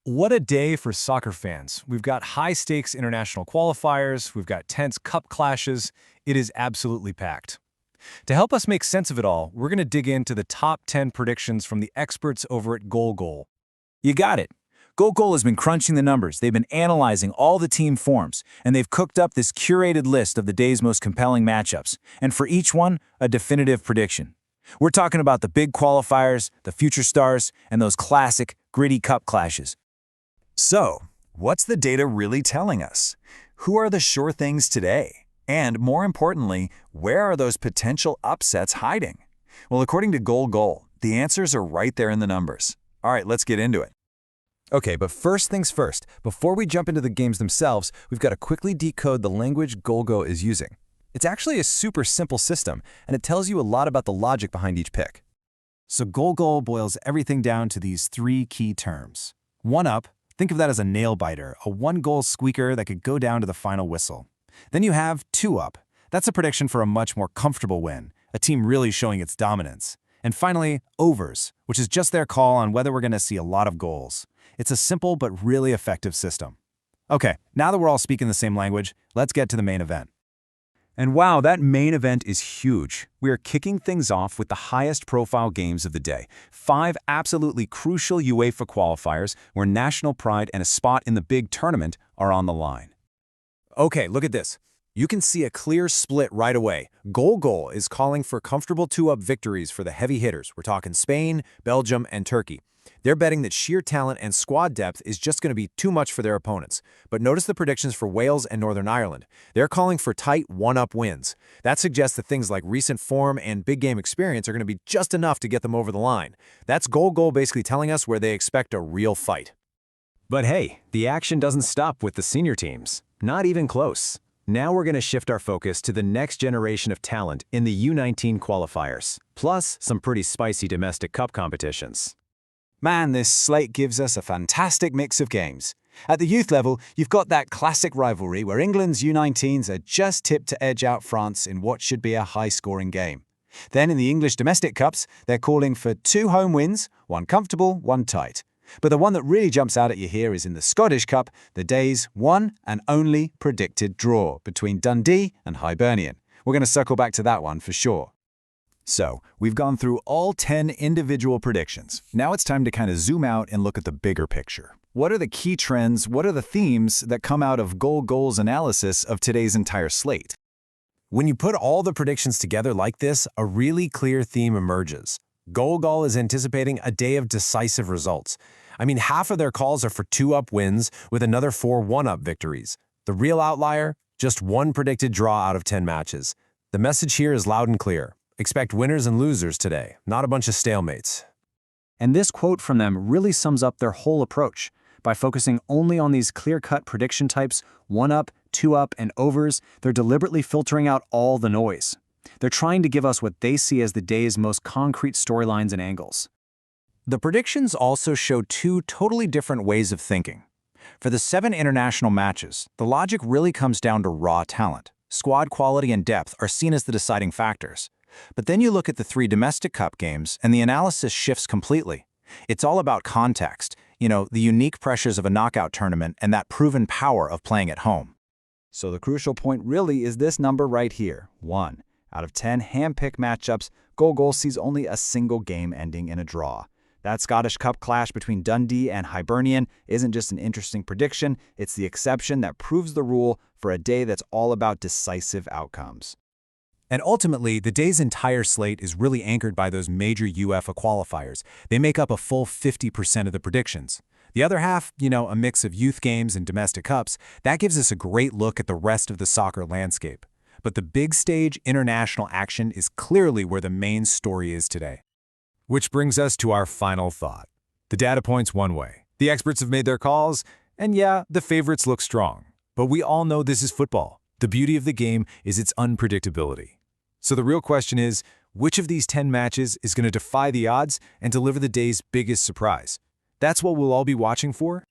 What a day for soccer fans. We've got high-stakes international qualifiers, we've got tense cup clashes. It is absolutely packed. To help us make sense of it all, we're going to dig into the top 10 predictions from the experts over at Goal. You got it. Goal has been crunching the numbers, they've been analyzing all the team forms, and they've cooked up this curated list of the day's most compelling matchups, and for each one, a definitive prediction. We're talking about the big qualifiers, the future stars, and those classic, gritty cup clashes. So, what's the data really telling us? Who are the sure things today? And more importantly, where are those potential upsets hiding? Well, according to Goal, the answers are right there in the numbers. All right, let's get into it. Okay, but first things first, before we jump into the games themselves, we've got to quickly decode the language Goal is using. It's actually a super simple system, and it tells you a lot about the logic behind each pick. So Goal boils everything down to these three key terms. One up, think of that as a nail-biter, a one-goal squeaker that could go down to the final whistle. Then you have two up. That's a prediction for a much more comfortable win, a team really showing its dominance. And finally, overs, which is just their call on whether we're going to see a lot of goals. It's a simple but really effective system. Okay, now that we're all speaking the same language, let's get to the main event. And wow, that main event is huge. We are kicking things off with the highest profile games of the day. 5 absolutely crucial UEFA qualifiers where national pride and a spot in the big tournament are on the line. Okay, look at this. You can see a clear split right away. Goal is calling for comfortable 2-up victories for the heavy hitters. We're talking Spain, Belgium, and Turkey. They're betting that sheer talent and squad depth is just going to be too much for their opponents. But notice the predictions for Wales and Northern Ireland. They're calling for tight 1-up wins. That suggests that things like recent form and big game experience are going to be just enough to get them over the line. That's Goal basically telling us where they expect a real fight. But hey, the action doesn't stop with the senior teams. Not even close. Now we're going to shift our focus to the next generation of talent in the U19 Qualifiers, plus some pretty spicy domestic cup competitions. Man, this slate gives us a fantastic mix of games. At the youth level, you've got that classic rivalry where England's U19s are just tipped to edge out France in what should be a high-scoring game. Then in the English domestic cups, they're calling for 2 home wins, 1 comfortable, 1 tight. But the one that really jumps out at you here is in the Scottish Cup, the day's one and only predicted draw between Dundee and Hibernian. We're going to circle back to that one for sure. So, we've gone through all 10 individual predictions. Now it's time to kind of zoom out and look at the bigger picture. What are the key trends, what are the themes that come out of Goal's analysis of today's entire slate? When you put all the predictions together like this, a really clear theme emerges. Goal is anticipating a day of decisive results. I mean, half of their calls are for 2-up wins with another 4 1-up victories. The real outlier? Just 1 predicted draw out of 10 matches. The message here is loud and clear. Expect winners and losers today, not a bunch of stalemates. And this quote from them really sums up their whole approach. By focusing only on these clear-cut prediction types, 1-up, 2-up, and overs, they're deliberately filtering out all the noise. They're trying to give us what they see as the day's most concrete storylines and angles. The predictions also show 2 totally different ways of thinking. For the 7 international matches, the logic really comes down to raw talent. Squad quality and depth are seen as the deciding factors. But then you look at the 3 domestic cup games, and the analysis shifts completely. It's all about context, the unique pressures of a knockout tournament and that proven power of playing at home. So the crucial point really is this number right here, 1. Out of 10 hand-picked matchups, Goal sees only a single game ending in a draw. That Scottish Cup clash between Dundee and Hibernian isn't just an interesting prediction, it's the exception that proves the rule for a day that's all about decisive outcomes. And ultimately, the day's entire slate is really anchored by those major UEFA qualifiers. They make up a full 50% of the predictions. The other half, a mix of youth games and domestic cups, that gives us a great look at the rest of the soccer landscape. But the big stage international action is clearly where the main story is today. Which brings us to our final thought. The data points one way. The experts have made their calls, and yeah, the favorites look strong. But we all know this is football. The beauty of the game is its unpredictability. So the real question is, which of these 10 matches is going to defy the odds and deliver the day's biggest surprise? That's what we'll all be watching for